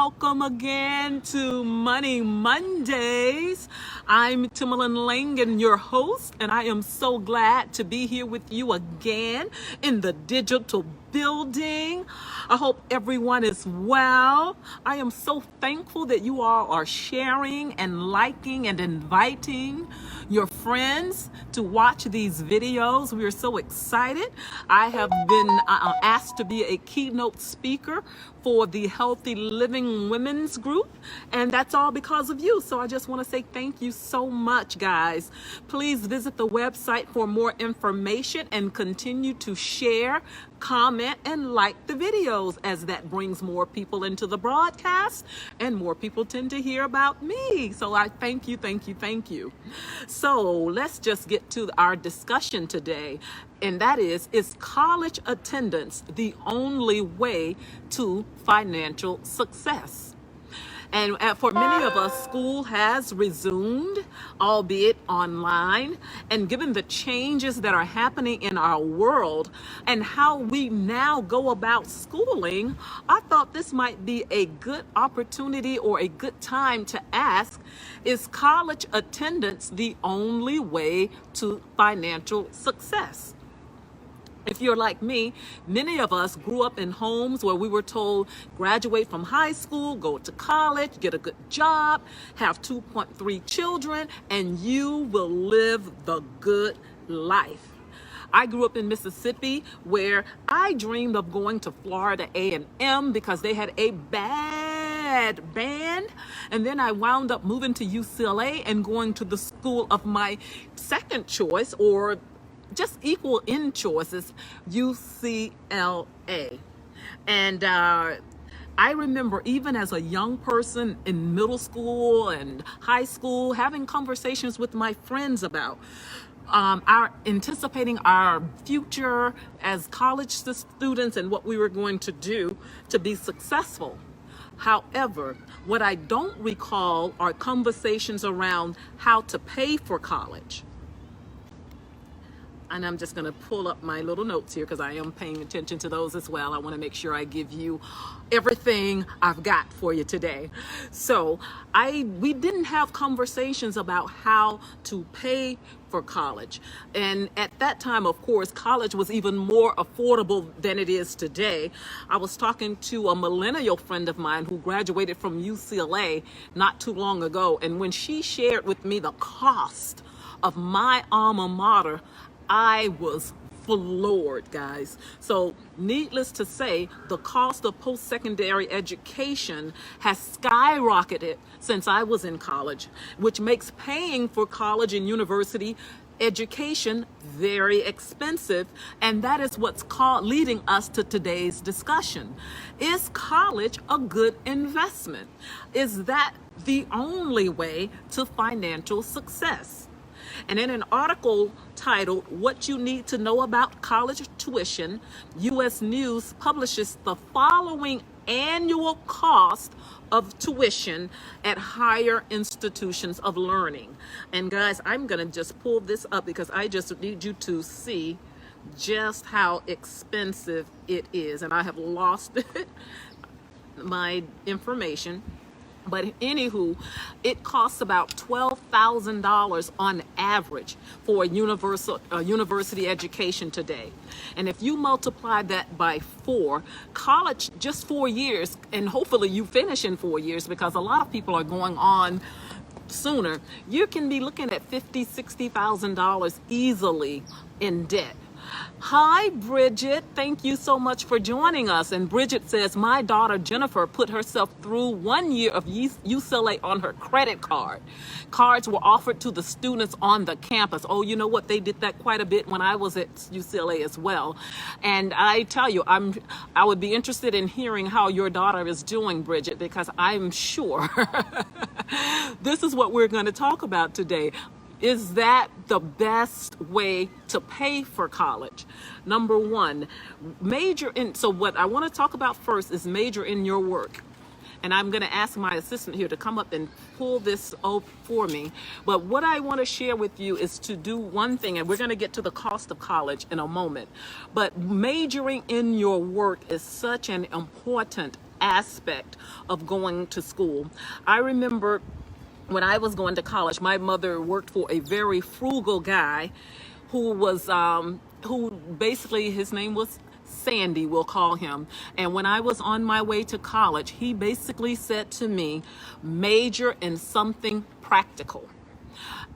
welcome again to Money Mondays. I'm Timolin Langan, your host, and I am so glad to be here with you again in the digital building. I hope everyone is well. I am so thankful that you all are sharing and liking and inviting your friends to watch these videos. We are so excited. I have been asked to be a keynote speaker for the Healthy Living Women's Group, and that's all because of you. So I just want to say thank you so much, guys. Please visit the website for more information and continue to share, comment, and like the videos, as that brings more people into the broadcast and more people tend to hear about me. So I thank you, thank you, thank you. So let's just get to our discussion today. And that is college attendance the only way to financial success? And for many of us, school has resumed, albeit online. And given the changes that are happening in our world and how we now go about schooling, I thought this might be a good opportunity or a good time to ask, is college attendance the only way to financial success? If you're like me, many of us grew up in homes where we were told, graduate from high school, go to college, get a good job, have 2.3 children, and you will live the good life. I grew up in Mississippi, where I dreamed of going to Florida A&M because they had a bad band. And then I wound up moving to UCLA and going to the school of my second choice, or just equal in choices, UCLA. And I remember even as a young person in middle school and high school, having conversations with my friends about our anticipating our future as college students and what we were going to do to be successful. However, what I don't recall are conversations around how to pay for college. And I'm just going to pull up my little notes here because I am paying attention to those as well. I want to make sure I give you everything I've got for you today. So we didn't have conversations about how to pay for college. And at that time, of course, college was even more affordable than it is today. I was talking to a millennial friend of mine who graduated from UCLA not too long ago. And when she shared with me the cost of my alma mater, I was floored, guys. So needless to say, the cost of post-secondary education has skyrocketed since I was in college, which makes paying for college and university education very expensive. And that is what's leading us to today's discussion. Is college a good investment? Is that the only way to financial success? And in an article titled, "What You Need to Know About College Tuition," U.S. News publishes the following annual cost of tuition at higher institutions of learning. And guys, I'm going to just pull this up because I just need you to see just how expensive it is. And I have lost my information. But anywho, it costs about $12,000 on average for a university education today. And if you multiply that by 4, college, just 4 years, and hopefully you finish in 4 years because a lot of people are going on sooner, you can be looking at $50,000, $60,000 easily in debt. Hi, Bridget. Thank you so much for joining us. And Bridget says, my daughter Jennifer put herself through 1 year of UCLA on her credit card. Cards were offered to the students on the campus. Oh, you know what? They did that quite a bit when I was at UCLA as well. And I tell you, I would be interested in hearing how your daughter is doing, Bridget, because I'm sure this is what we're going to talk about today. Is that the best way to pay for college? Number one, so what I want to talk about first is major in your work. And I'm going to ask my assistant here to come up and pull this up for me. But what I want to share with you is to do one thing, and we're going to get to the cost of college in a moment. But majoring in your work is such an important aspect of going to school. I remember when I was going to college, my mother worked for a very frugal guy who was, who basically, his name was Sandy, we'll call him. And when I was on my way to college, he basically said to me, major in something practical.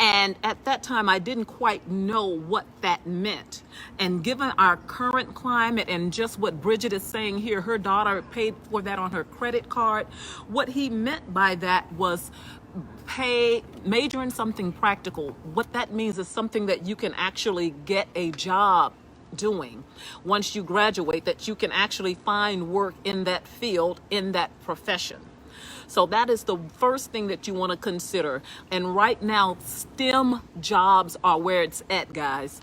And at that time, I didn't quite know what that meant. And given our current climate and just what Bridget is saying here, her daughter paid for that on her credit card. What he meant by that was major in something practical. What that means is something that you can actually get a job doing once you graduate, that you can actually find work in that field, in that profession. So that is the first thing that you want to consider. And right now, STEM jobs are where it's at, guys.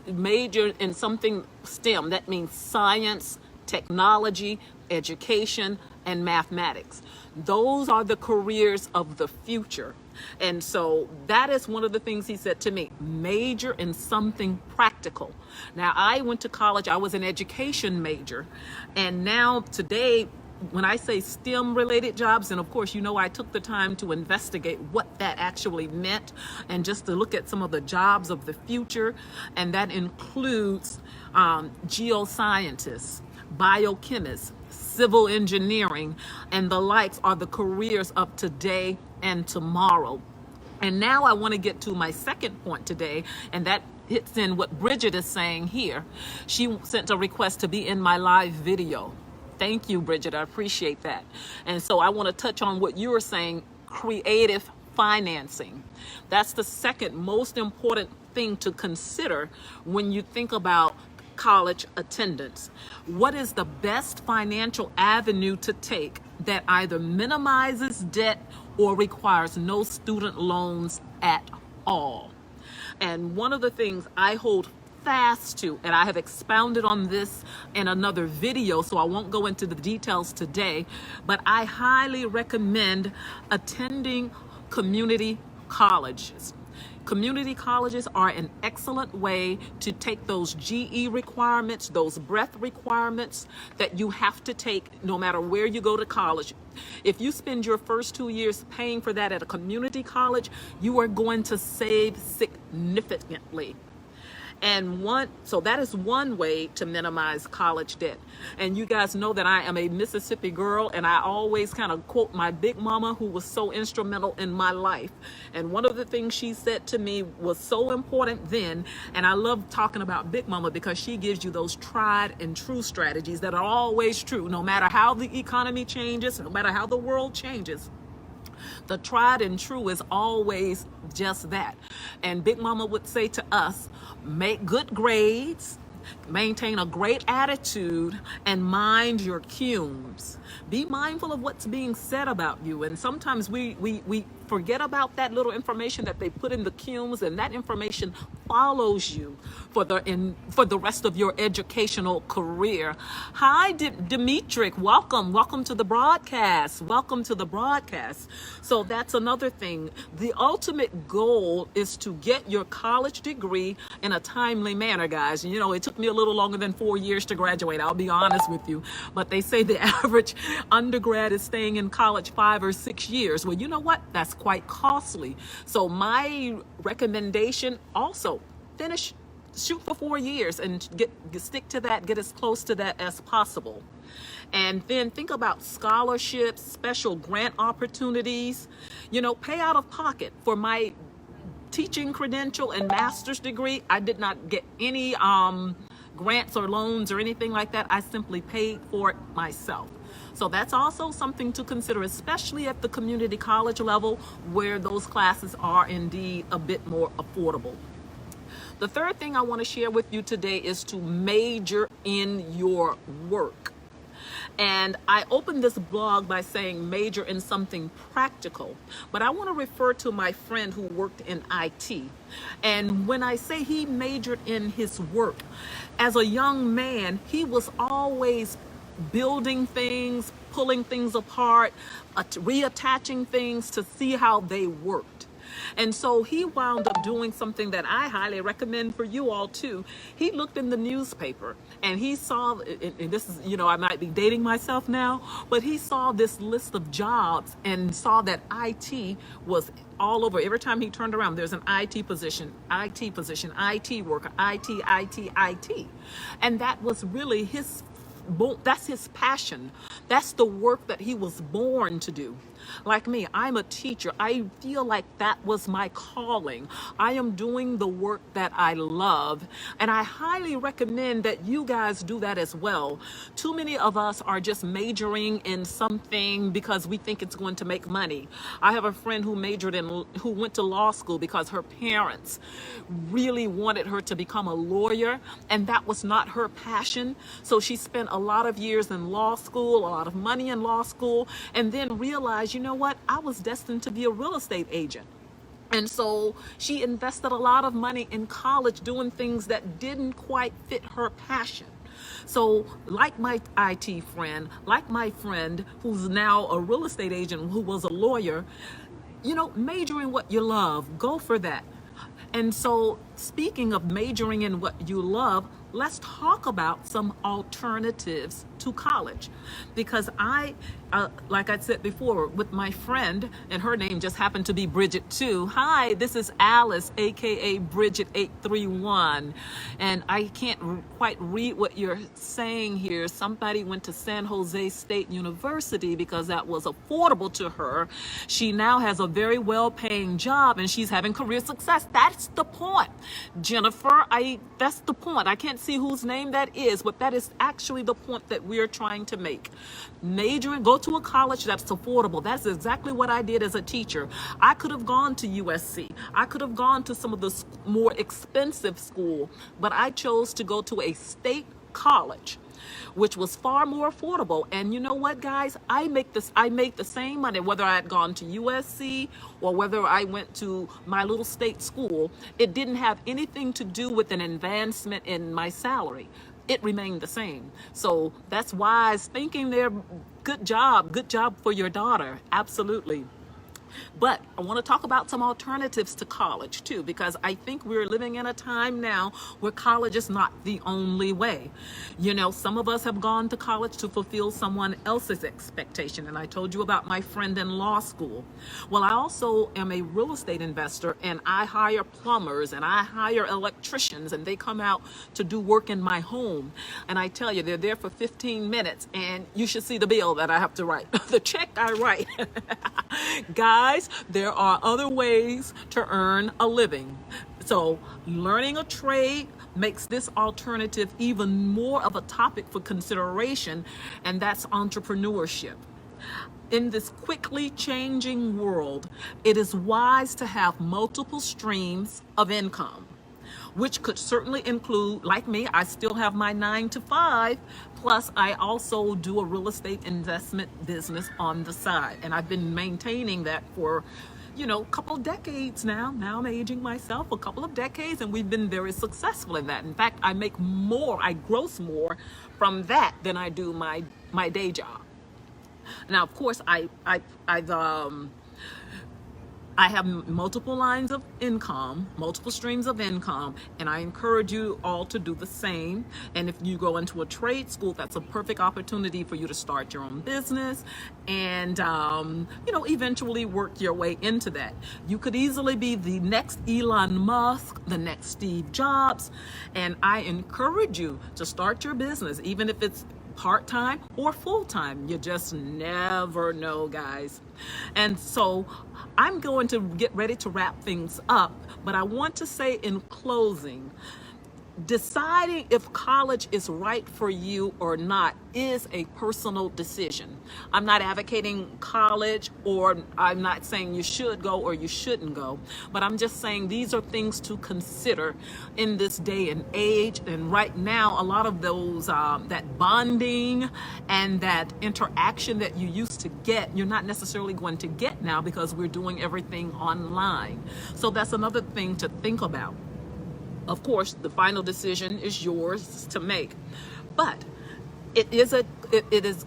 Major in something STEM, that means science, technology, education, and mathematics. Those are the careers of the future. And so that is one of the things he said to me, major in something practical. Now, I went to college, I was an education major. And now today, when I say STEM related jobs, and of course, you know, I took the time to investigate what that actually meant and just to look at some of the jobs of the future. And that includes geoscientists, biochemists, civil engineering, and the likes are the careers of today and tomorrow. And now I want to get to my second point today, and that hits in what Bridget is saying here. She sent a request to be in my live video. Thank you, Bridget. I appreciate that. And so I want to touch on what you were saying, creative financing. That's the second most important thing to consider when you think about college attendance. What is the best financial avenue to take that either minimizes debt or requires no student loans at all? And one of the things I hold fast to, and I have expounded on this in another video, so I won't go into the details today, but I highly recommend attending community colleges. Community colleges are an excellent way to take those GE requirements, those breadth requirements that you have to take no matter where you go to college. If you spend your first 2 years paying for that at a community college, you are going to save significantly. And so that is one way to minimize college debt. And you guys know that I am a Mississippi girl, and I always kind of quote my big mama, who was so instrumental in my life. And one of the things she said to me was so important then, and I love talking about big mama because she gives you those tried and true strategies that are always true, no matter how the economy changes, no matter how the world changes. The tried and true is always just that. And Big Mama would say to us, make good grades, maintain a great attitude, and mind your cues. Be mindful of what's being said about you. And sometimes we forget about that little information that they put in the cues, and that information follows you for the rest of your educational career. Hi, Dimitri, welcome to the broadcast. Welcome to the broadcast. So that's another thing. The ultimate goal is to get your college degree in a timely manner, guys. You know, it took me a little longer than 4 years to graduate, I'll be honest with you. But they say the average undergrad is staying in college 5 or 6 years. Well, you know what? That's quite costly. So my recommendation also, shoot for 4 years and stick to that, get as close to that as possible. And then think about scholarships, special grant opportunities. You know, pay out of pocket. For my teaching credential and master's degree, I did not get any grants or loans or anything like that. I simply paid for it myself. So that's also something to consider, especially at the community college level, where those classes are indeed a bit more affordable. The third thing I want to share with you today is to major in your work. And I opened this blog by saying major in something practical, but I want to refer to my friend who worked in IT. And when I say he majored in his work, as a young man, he was always building things, pulling things apart, reattaching things to see how they worked. And so he wound up doing something that I highly recommend for you all too. He looked in the newspaper and he saw, and this is, I might be dating myself now, but he saw this list of jobs and saw that IT was all over. Every time he turned around, there's an IT position, IT worker, IT. And that was really that's his passion. That's the work that he was born to do. Like me, I'm a teacher. I feel like that was my calling. I am doing the work that I love, and I highly recommend that you guys do that as well. Too many of us are just majoring in something because we think it's going to make money. I have a friend who went to law school because her parents really wanted her to become a lawyer, and that was not her passion. So she spent a lot of years in law school, a lot of money in law school, and then realized, you know what, I was destined to be a real estate agent. And so she invested a lot of money in college doing things that didn't quite fit her passion. So like my IT friend, like my friend who's now a real estate agent who was a lawyer, major in what you love, go for that. And so speaking of majoring in what you love, let's talk about some alternatives to college. Because like I said before, with my friend, and her name just happened to be Bridget too. Hi, this is Alice, aka Bridget 831. And I can't quite read what you're saying here. Somebody went to San Jose State University because that was affordable to her. She now has a very well-paying job and she's having career success. That's the point, Jennifer. That's the point. I can't see whose name that is, but that is actually the point that we're trying to make. Go to a college that's affordable. That's exactly what I did as a teacher. I could have gone to USC. I could have gone to some of the more expensive school, but I chose to go to a state college, which was far more affordable. And you know what, guys? I make the same money whether I had gone to USC or whether I went to my little state school. It didn't have anything to do with an advancement in my salary. It remained the same. So that's wise thinking there. Good job for your daughter. Absolutely. But I want to talk about some alternatives to college too, because I think we're living in a time now where college is not the only way. Some of us have gone to college to fulfill someone else's expectation. And I told you about my friend in law school. Well, I also am a real estate investor, and I hire plumbers and I hire electricians, and they come out to do work in my home. And I tell you, they're there for 15 minutes and you should see the bill that I have to write, the check I write. Guys, there are other ways to earn a living. So learning a trade makes this alternative even more of a topic for consideration, and that's entrepreneurship. In this quickly changing world, it is wise to have multiple streams of income, which could certainly include, like me, I still have my 9-to-5, plus I also do a real estate investment business on the side. And I've been maintaining that for, a couple of decades now. Now I'm aging myself, a couple of decades, and we've been very successful in that. In fact, I gross more from that than I do my day job. Now, of course, I have multiple lines of income, multiple streams of income, and I encourage you all to do the same. And if you go into a trade school, that's a perfect opportunity for you to start your own business and, eventually work your way into that. You could easily be the next Elon Musk, the next Steve Jobs, and I encourage you to start your business, even if it's part-time or full-time. You just never know, guys. And so I'm going to get ready to wrap things up, but I want to say in closing, deciding if college is right for you or not is a personal decision. I'm not advocating college, or I'm not saying you should go or you shouldn't go, but I'm just saying these are things to consider in this day and age. And right now, a lot of those, that bonding and that interaction that you used to get, you're not necessarily going to get now because we're doing everything online. So that's another thing to think about. Of course, the final decision is yours to make. But It is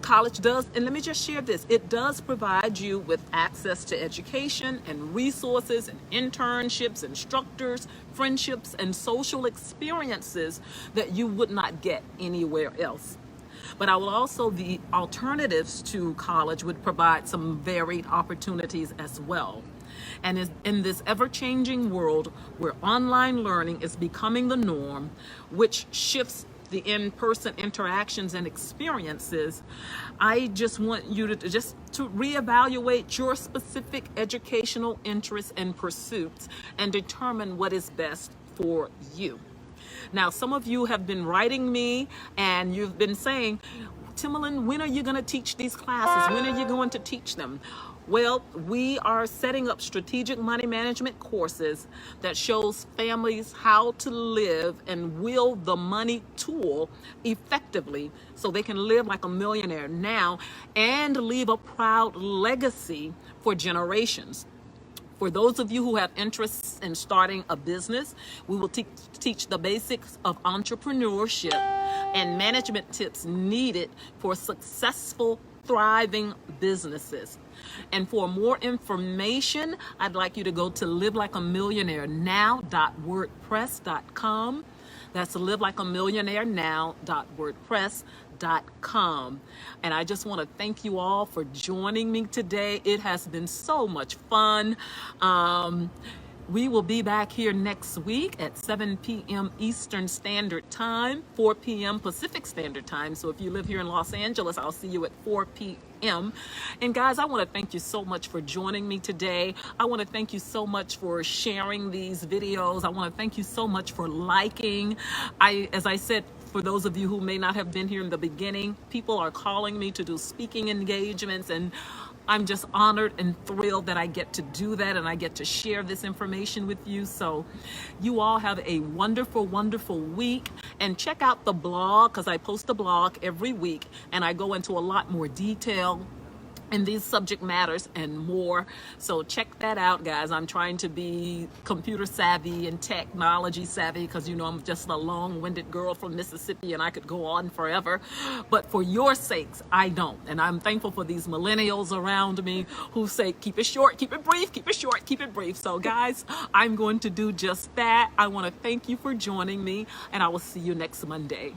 college does, and let me just share this. It does provide you with access to education and resources and internships, instructors, friendships, and social experiences that you would not get anywhere else. But I will also, the alternatives to college would provide some varied opportunities as well. And in this ever-changing world where online learning is becoming the norm, which shifts the in-person interactions and experiences, I just want you to reevaluate your specific educational interests and pursuits and determine what is best for you. Now, some of you have been writing me and you've been saying, Timolin, when are you going to teach these classes? When are you going to teach them? Well, we are setting up strategic money management courses that shows families how to live and wield the money tool effectively so they can live like a millionaire now and leave a proud legacy for generations. For those of you who have interests in starting a business, we will teach the basics of entrepreneurship and management tips needed for successful, thriving businesses. And for more information, I'd like you to go to livelikeamillionairenow.wordpress.com. That's livelikeamillionairenow.wordpress.com. And I just want to thank you all for joining me today. It has been so much fun. We will be back here next week at 7 p.m. Eastern Standard Time, 4 p.m. Pacific Standard Time. So if you live here in Los Angeles, I'll see you at 4 p.m. And guys, I want to thank you so much for joining me today. I want to thank you so much for sharing these videos. I want to thank you so much for liking. As I said, for those of you who may not have been here in the beginning, people are calling me to do speaking engagements, and I'm just honored and thrilled that I get to do that and I get to share this information with you. So you all have a wonderful, wonderful week, and check out the blog, because I post a blog every week and I go into a lot more detail in these subject matters and more. So check that out, guys. I'm trying to be computer savvy and technology savvy because, you know, I'm just a long-winded girl from Mississippi and I could go on forever. But for your sakes, I don't. And I'm thankful for these millennials around me who say, keep it short, keep it brief, keep it short, keep it brief. So guys, I'm going to do just that. I want to thank you for joining me, and I will see you next Monday.